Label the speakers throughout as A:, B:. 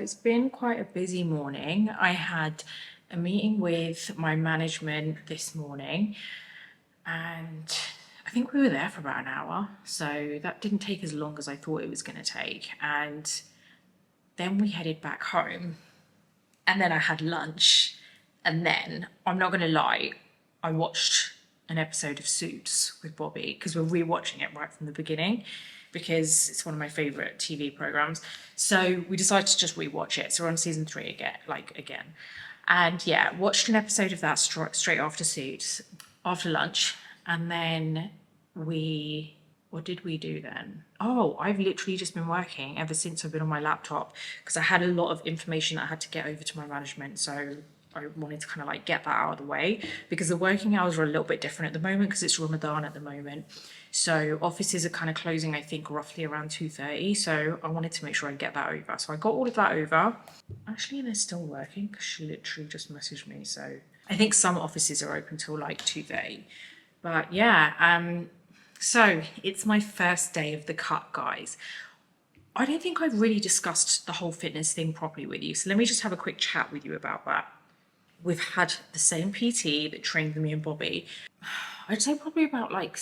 A: it's been quite a busy morning. I had a meeting with my management this morning, and I think we were there for about an hour. So that didn't take as long as I thought it was going to take. And then we headed back home, and then I had lunch. And then, I'm not going to lie, I watched an episode of Suits with Bobby because we're rewatching it right from the beginning because it's one of my favorite TV programs. So we decided to just rewatch it. So we're on season 3 again. And yeah, watched an episode of that straight after Suits, after lunch. And then what did we do then? Oh, I've literally just been working ever since I've been on my laptop because I had a lot of information that I had to get over to my management. So I wanted to kind of like get that out of the way because the working hours are a little bit different at the moment because it's Ramadan at the moment. So offices are kind of closing, I think, roughly around 2:30. So I wanted to make sure I get that over. So I got all of that over. Actually, they're still working because she literally just messaged me. So I think some offices are open till like 2:30. But yeah, so it's my first day of the cut, guys. I don't think I've really discussed the whole fitness thing properly with you. So let me just have a quick chat with you about that. We've had the same PT that trained me and Bobby. I'd say probably about like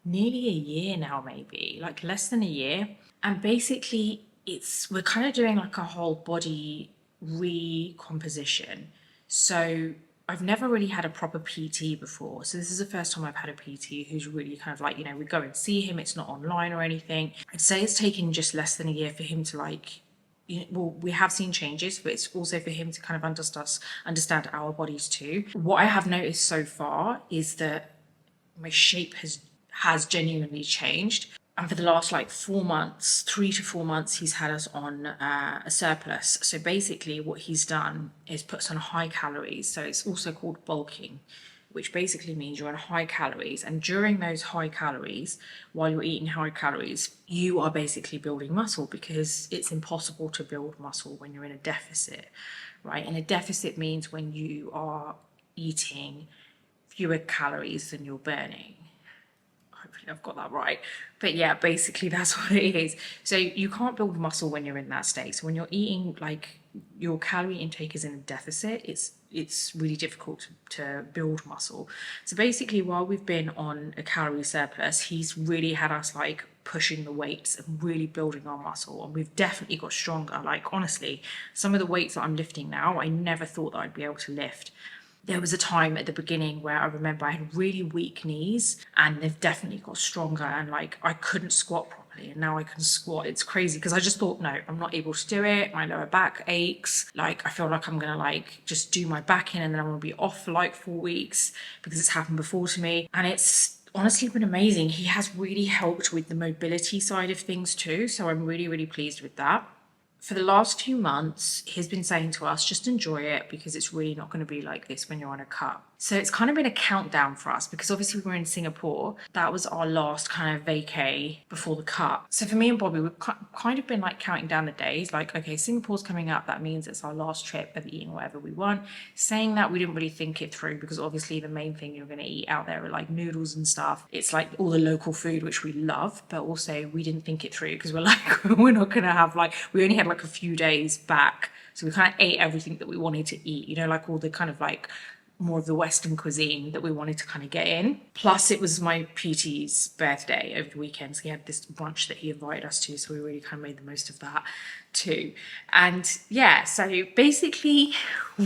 A: nearly a year now, maybe like less than a year. And basically we're kind of doing like a whole body recomposition. So I've never really had a proper PT before. So this is the first time I've had a PT who's really kind of like, we go and see him. It's not online or anything. I'd say it's taken just less than a year for him to like, well, we have seen changes, but it's also for him to kind of understand our bodies too. What I have noticed so far is that my shape has genuinely changed. And for the last like 4 months, 3 to 4 months, he's had us on a surplus. So basically what he's done is put us on high calories. So it's also called bulking, which basically means you're on high calories. And during those high calories, while you're eating high calories, you are basically building muscle because it's impossible to build muscle when you're in a deficit, right? And a deficit means when you are eating fewer calories than you're burning. Hopefully I've got that right. But yeah, basically that's what it is. So you can't build muscle when you're in that state. So when you're eating, like your calorie intake is in a deficit, it's really difficult to build muscle. So basically while we've been on a calorie surplus, he's really had us like pushing the weights and really building our muscle, and we've definitely got stronger. Like honestly, some of the weights that I'm lifting now, I never thought that I'd be able to lift. There was a time at the beginning where I remember I had really weak knees, and they've definitely got stronger, and like I couldn't squat properly, and now I can squat. It's crazy because I just thought, no, I'm not able to do it. My lower back aches. Like I feel like I'm gonna like just do my back in and then I'm gonna be off for like 4 weeks because it's happened before to me. And it's honestly been amazing. He has really helped with the mobility side of things too. So I'm really, really pleased with that. For the last few months, he's been saying to us, just enjoy it because it's really not going to be like this when you're on a cut. So it's kind of been a countdown for us because obviously we were in Singapore. That was our last kind of vacay before the cut. So for me and Bobby, we've kind of been like counting down the days. Like, okay, Singapore's coming up. That means it's our last trip of eating whatever we want. Saying that, we didn't really think it through because obviously the main thing you're going to eat out there are like noodles and stuff. It's like all the local food, which we love, but also we didn't think it through because we're like, we're not going to have like, we only had like a few days back. So we kind of ate everything that we wanted to eat, like all the kind of like more of the Western cuisine that we wanted to kind of get in. Plus it was my PT's birthday over the weekend. So he had this brunch that he invited us to. So we really kind of made the most of that too. And yeah, so basically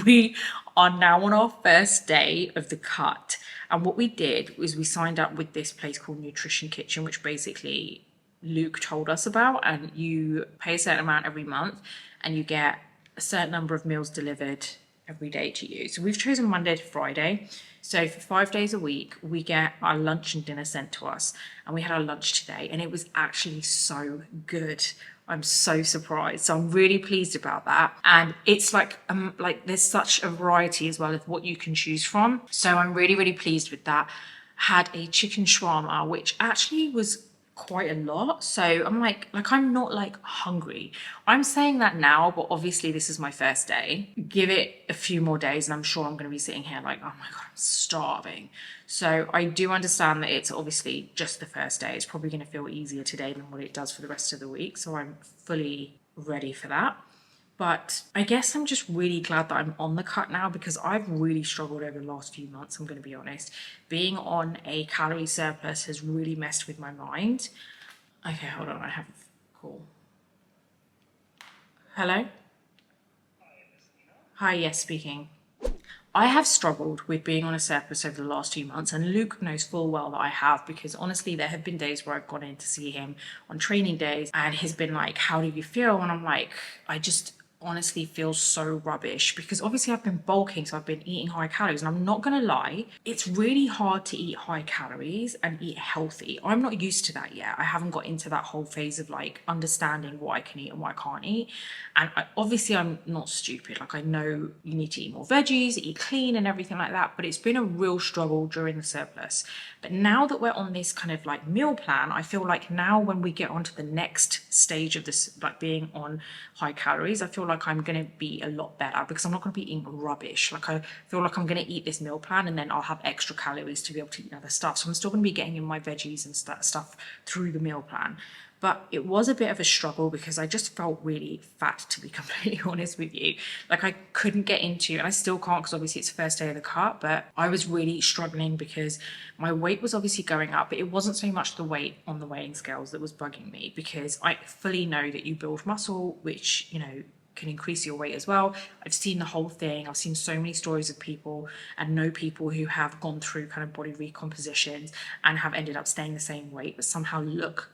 A: we are now on our first day of the cut. And what we did was we signed up with this place called Nutrition Kitchen, which basically Luke told us about, and you pay a certain amount every month and you get a certain number of meals delivered every day to you. So we've chosen Monday to Friday. So for 5 days a week, we get our lunch and dinner sent to us. And we had our lunch today and it was actually so good. I'm so surprised. So I'm really pleased about that. And it's like there's such a variety as well of what you can choose from. So I'm really, really pleased with that. Had a chicken shawarma, which actually was quite a lot. So I'm like I'm not like hungry. I'm saying that now, but obviously this is my first day. Give it a few more days and I'm sure I'm going to be sitting here like, oh my God, I'm starving. So I do understand that it's obviously just the first day. It's probably going to feel easier today than what it does for the rest of the week. So I'm fully ready for that. But I guess I'm just really glad that I'm on the cut now, because I've really struggled over the last few months, I'm going to be honest. Being on a calorie surplus has really messed with my mind. Okay, hold on, I have a call. Hello? Hi, yes, speaking. I have struggled with being on a surplus over the last few months, and Luke knows full well that I have, because honestly, there have been days where I've gone in to see him on training days and he's been like, "How do you feel?" And I'm like, I just honestly feel so rubbish, because obviously I've been bulking, so I've been eating high calories, and I'm not gonna lie, it's really hard to eat high calories and eat healthy. I'm not used to that yet. I haven't got into that whole phase of like understanding what I can eat and what I can't eat. And obviously I'm not stupid. Like, I know you need to eat more veggies, eat clean and everything like that, but it's been a real struggle during the surplus. But now that we're on this kind of like meal plan, I feel like now when we get onto the next stage of this, like being on high calories, I feel like I'm going to be a lot better, because I'm not going to be eating rubbish. Like, I feel like I'm going to eat this meal plan and then I'll have extra calories to be able to eat other stuff. So I'm still going to be getting in my veggies and stuff through the meal plan. But it was a bit of a struggle, because I just felt really fat, to be completely honest with you. Like, I couldn't get into, and I still can't, because obviously it's the first day of the cut, but I was really struggling because my weight was obviously going up, but it wasn't so much the weight on the weighing scales that was bugging me, because I fully know that you build muscle, which, you know, can increase your weight as well. I've seen the whole thing. I've seen so many stories of people and know people who have gone through kind of body recompositions and have ended up staying the same weight, but somehow look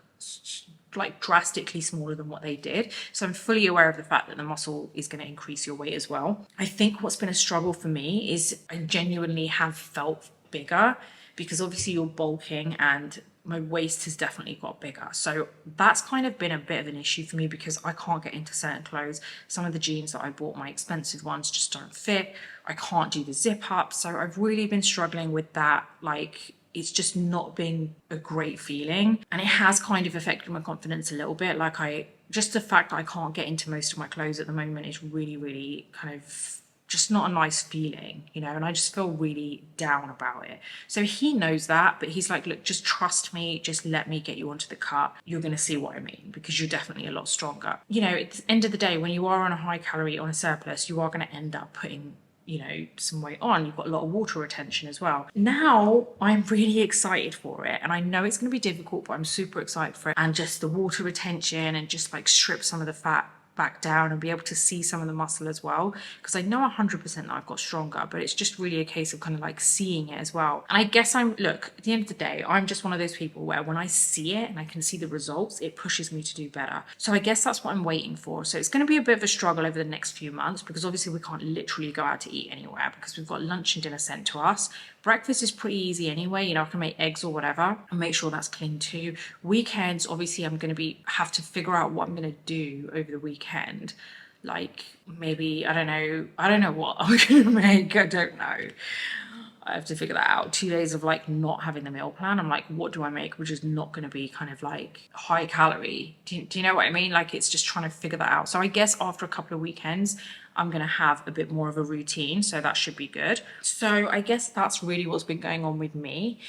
A: like drastically smaller than what they did. So I'm fully aware of the fact that the muscle is going to increase your weight as well. I think what's been a struggle for me is I genuinely have felt bigger, because obviously you're bulking and my waist has definitely got bigger. So that's kind of been a bit of an issue for me, because I can't get into certain clothes. Some of the jeans that I bought, my expensive ones, just don't fit. I can't do the zip up. So I've really been struggling with that. Like, it's just not been a great feeling, and it has kind of affected my confidence a little bit. Like, just the fact that I can't get into most of my clothes at the moment is really, really kind of just not a nice feeling, you know, and I just feel really down about it. So he knows that, but he's like, "Look, just trust me, just let me get you onto the cut. You're going to see what I mean, because you're definitely a lot stronger." You know, at the end of the day, when you are on a high calorie, on a surplus, you are going to end up putting, you know, some weight on. You've got a lot of water retention as well. Now I'm really excited for it, and I know it's going to be difficult, but I'm super excited for it. And just the water retention, and just like strip some of the fat back down and be able to see some of the muscle as well, because I know 100% that I've got stronger, but it's just really a case of kind of like seeing it as well. And I guess look, at the end of the day, I'm just one of those people where when I see it and I can see the results, it pushes me to do better. So I guess that's what I'm waiting for. So it's going to be a bit of a struggle over the next few months, because obviously we can't literally go out to eat anywhere, because we've got lunch and dinner sent to us. Breakfast is pretty easy anyway, you know, I can make eggs or whatever and make sure that's clean too. Weekends, obviously I'm going to have to figure out what I'm going to do over the weekend. Like, maybe, I don't know what I'm going to make, I don't know. I have to figure that out. 2 days of like not having the meal plan. I'm like, what do I make which is not going to be kind of like high calorie? Do you know what I mean? Like, it's just trying to figure that out. So I guess after a couple of weekends, I'm going to have a bit more of a routine. So that should be good. So I guess that's really what's been going on with me.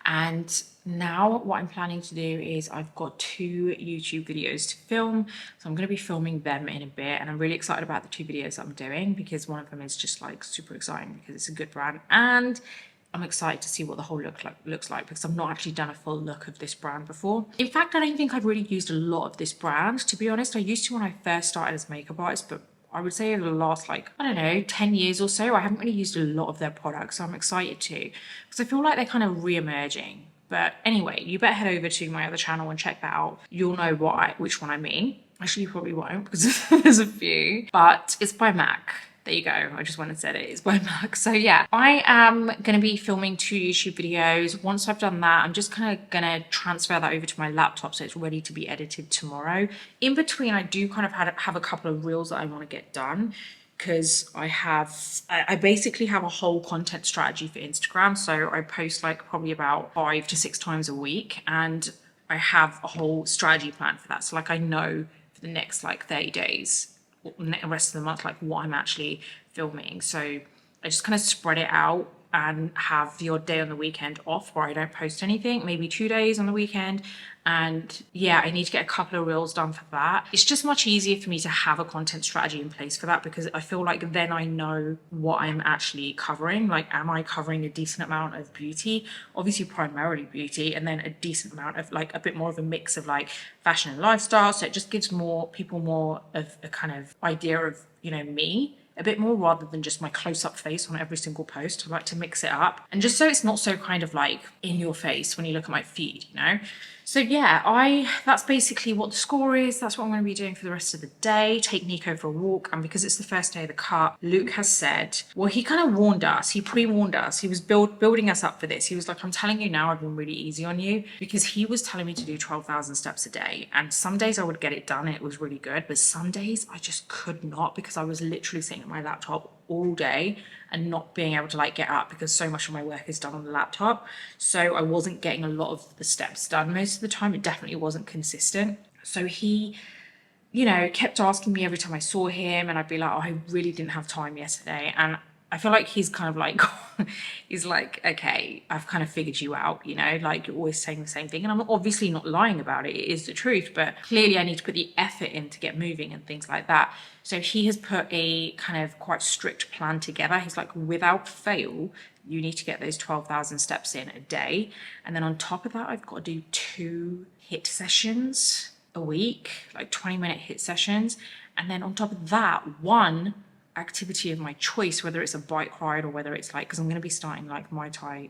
A: And now what I'm planning to do is I've got 2 YouTube videos to film. So I'm going to be filming them in a bit. And I'm really excited about the 2 videos that I'm doing, because one of them is just like super exciting because it's a good brand. And I'm excited to see what the whole looks like, because I've not actually done a full look of this brand before. In fact, I don't think I've really used a lot of this brand, to be honest. I used to when I first started as a makeup artist, but I would say over the last, like, I don't know, 10 years or so, I haven't really used a lot of their products. So I'm excited to, because I feel like they're kind of re-emerging. But anyway, you better head over to my other channel and check that out. You'll know which one I mean. Actually, you probably won't, because there's a few, but it's by MAC. There you go. I just went and said it. It's by MAC. So yeah, I am going to be filming 2 YouTube videos. Once I've done that, I'm just kind of going to transfer that over to my laptop so it's ready to be edited tomorrow. In between, I do kind of have a couple of reels that I want to get done, because I basically have a whole content strategy for Instagram. So I post like probably about 5 to 6 times a week, and I have a whole strategy plan for that. So like, I know for the next like 30 days, the rest of the month, like what I'm actually filming. So I just kind of spread it out and have the odd day on the weekend off where I don't post anything, maybe 2 days on the weekend. And yeah, I need to get a couple of reels done for that. It's just much easier for me to have a content strategy in place for that, because I feel like then I know what I'm actually covering. Like, am I covering a decent amount of beauty? Obviously primarily beauty, and then a decent amount of like a bit more of a mix of like fashion and lifestyle. So it just gives more people more of a kind of idea of, you know, me a bit more, rather than just my close-up face on every single post. I like to mix it up, and just so it's not so kind of like in your face when you look at my feed, you know. So yeah, that's basically what the score is. That's what I'm going to be doing for the rest of the day. Take Nico for a walk, and because it's the first day of the cut, Luke has said, well, he kind of warned us. He pre-warned us. He was building us up for this. He was like, I'm telling you now, I've been really easy on you, because he was telling me to do 12,000 steps a day, and some days I would get it done and it was really good, but some days I just could not, because I was literally sitting at my laptop all day and not being able to like get up, because so much of my work is done on the laptop. So I wasn't getting a lot of the steps done most of the time. It definitely wasn't consistent. So he, you know, kept asking me every time I saw him, and I'd be like, oh, I really didn't have time yesterday. And I feel like he's kind of like, he's like, okay, I've kind of figured you out, you know, like you're always saying the same thing. And I'm obviously not lying about it. It is the truth, but clearly I need to put the effort in to get moving and things like that. So he has put a kind of quite strict plan together. He's like, without fail, you need to get those 12,000 steps in a day. And then on top of that, I've got to do 2 HIIT sessions a week, like 20-minute HIIT sessions. And then on top of that, 1 activity of my choice, whether it's a bike ride or whether it's like, because I'm going to be starting like Muay Thai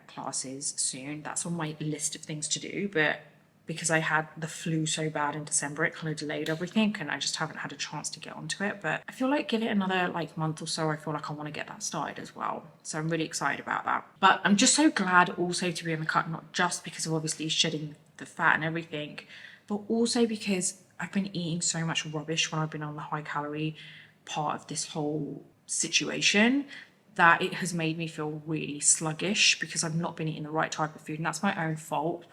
A: classes soon. That's on my list of things to do, but because I had the flu so bad in December, it kind of delayed everything, and I just haven't had a chance to get onto it. But I feel like give it another like month or so, I feel like I want to get that started as well. So I'm really excited about that. But I'm just so glad also to be in the cut, not just because of obviously shedding the fat and everything, but also because I've been eating so much rubbish when I've been on the high calorie part of this whole situation, that it has made me feel really sluggish, because I've not been eating the right type of food, and that's my own fault.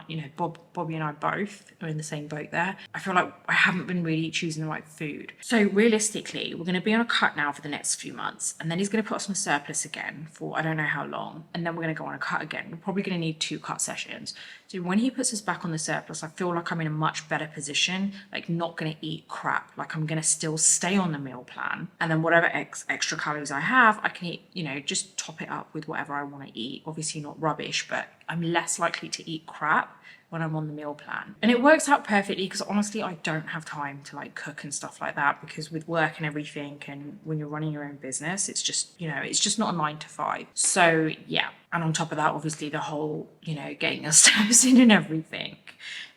A: You know, Bobby and I both are in the same boat there. I feel like I haven't been really choosing the right food. So realistically, we're going to be on a cut now for the next few months, and then he's going to put us on a surplus again for I don't know how long, and then we're going to go on a cut again. We're probably going to need 2 cut sessions. So when he puts us back on the surplus, I feel like I'm in a much better position, like not going to eat crap. Like I'm going to still stay on the meal plan, and then whatever extra calories I have, I can eat, you know, just top it up with whatever I want to eat. Obviously not rubbish, but I'm less likely to eat crap when I'm on the meal plan. And it works out perfectly, because honestly I don't have time to like cook and stuff like that, because with work and everything, and when you're running your own business, it's just, you know, it's just not a 9 to 5. So yeah, and on top of that, obviously the whole, you know, getting our steps in and everything.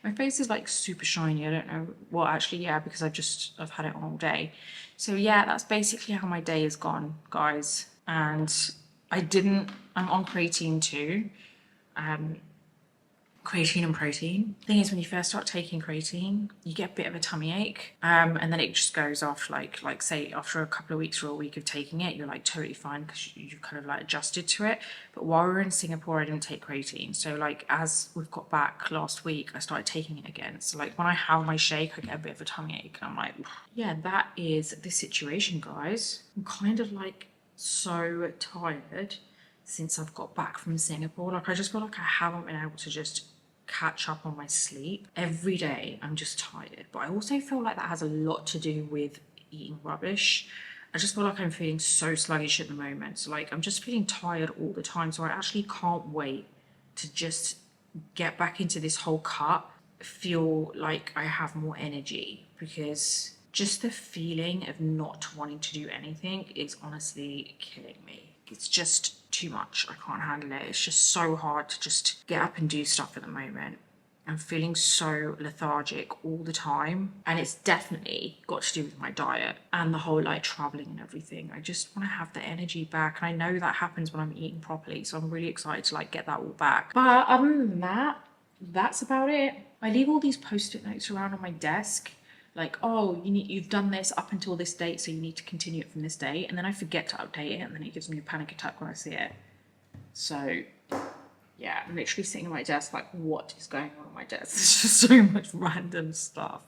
A: My face is like super shiny. I don't know. Well, actually, yeah, because I've had it on all day. So yeah, that's basically how my day has gone, guys. And I'm on creatine too. Creatine and protein. Thing is, when you first start taking creatine, you get a bit of a tummy ache, and then it just goes off. Like say after a couple of weeks or a week of taking it, you're like totally fine, because you've kind of like adjusted to it. But while we were in Singapore, I didn't take creatine. So like as we've got back last week, I started taking it again. So like when I have my shake, I get a bit of a tummy ache, and I'm like, yeah, that is the situation, guys. I'm kind of like so tired since I've got back from Singapore. Like I just feel like I haven't been able to just catch up on my sleep. Every day I'm just tired, but I also feel like that has a lot to do with eating rubbish. I just feel like I'm feeling so sluggish at the moment. So like I'm just feeling tired all the time. So I actually can't wait to just get back into this whole cut, feel like I have more energy, because just the feeling of not wanting to do anything is honestly killing me. It's just too much. I can't handle it. It's just so hard to just get up and do stuff at the moment. I'm feeling so lethargic all the time, and it's definitely got to do with my diet and the whole like traveling and everything. I just want to have the energy back, and I know that happens when I'm eating properly, so I'm really excited to like get that all back. But other than that, that's about it. I leave all these post-it notes around on my desk, like, oh, you've done this up until this date, so you need to continue it from this date, and then I forget to update it, and then it gives me a panic attack when I see it. So yeah, I'm literally sitting at my desk like, what is going on my desk? There's just so much random stuff.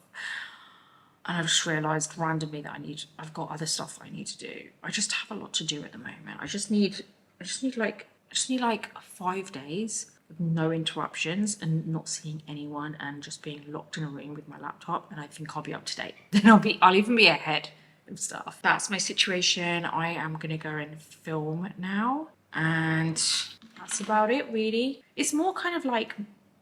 A: And I've just realised randomly that I've got other stuff that I need to do. I just have a lot to do at the moment. I just need I just need like 5 days of no interruptions and not seeing anyone and just being locked in a room with my laptop, and I think I'll be up to date. Then I'll even be ahead of stuff. That's my situation. I am gonna go and film now, and that's about it really. It's more kind of like,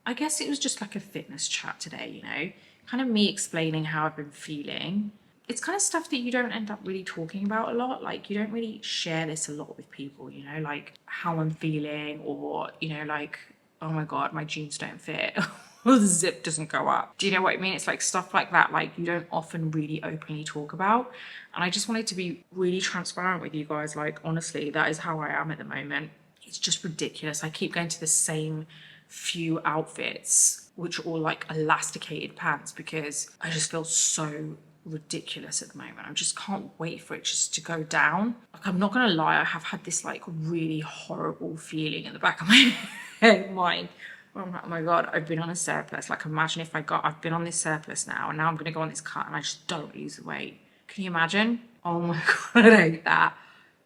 A: I guess it was just like a fitness chat today, you know, kind of me explaining how I've been feeling. It's kind of stuff that you don't end up really talking about a lot. Like, you don't really share this a lot with people, you know, like how I'm feeling, or, you know, like, oh my God, my jeans don't fit, or the zip doesn't go up. Do you know what I mean? It's like stuff like that, like you don't often really openly talk about. And I just wanted to be really transparent with you guys. Like, honestly, that is how I am at the moment. It's just ridiculous. I keep going to the same few outfits, which are all like elasticated pants, because I just feel so ridiculous at the moment. I just can't wait for it just to go down. Like, I'm not gonna lie, I have had this like really horrible feeling in the back of my head, mind. Oh my God, I've been on a surplus. Like, imagine if I've been on this surplus now, and now I'm gonna go on this cut and I just don't lose the weight. Can you imagine? Oh my God, I hate that.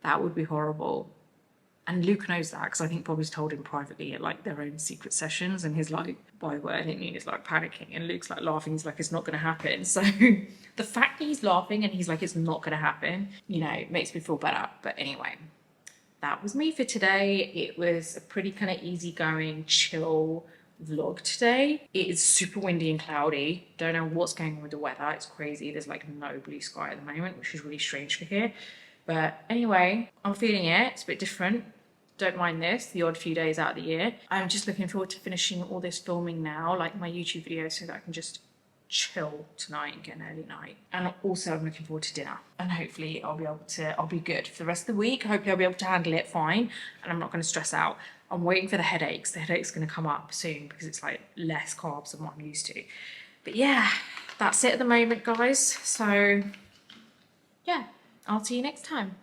A: That would be horrible. And Luke knows that, because I think Bobby's told him privately at like their own secret sessions, and he's like, by word, and he's like panicking, and Luke's like laughing. He's like, it's not going to happen. So the fact that he's laughing and he's like, it's not going to happen, you know, makes me feel better. But anyway, that was me for today. It was a pretty kind of easygoing, chill vlog today. It is super windy and cloudy. Don't know what's going on with the weather. It's crazy. There's like no blue sky at the moment, which is really strange for here. But anyway, I'm feeling it. It's a bit different. Don't mind this, the odd few days out of the year. I'm just looking forward to finishing all this filming now, like my YouTube videos, so that I can just chill tonight and get an early night. And also I'm looking forward to dinner, and hopefully I'll be good for the rest of the week. Hopefully I'll be able to handle it fine, and I'm not going to stress out. I'm waiting for the headaches. The headache's going to come up soon because it's like less carbs than what I'm used to. But yeah, that's it at the moment, guys. So yeah, I'll see you next time.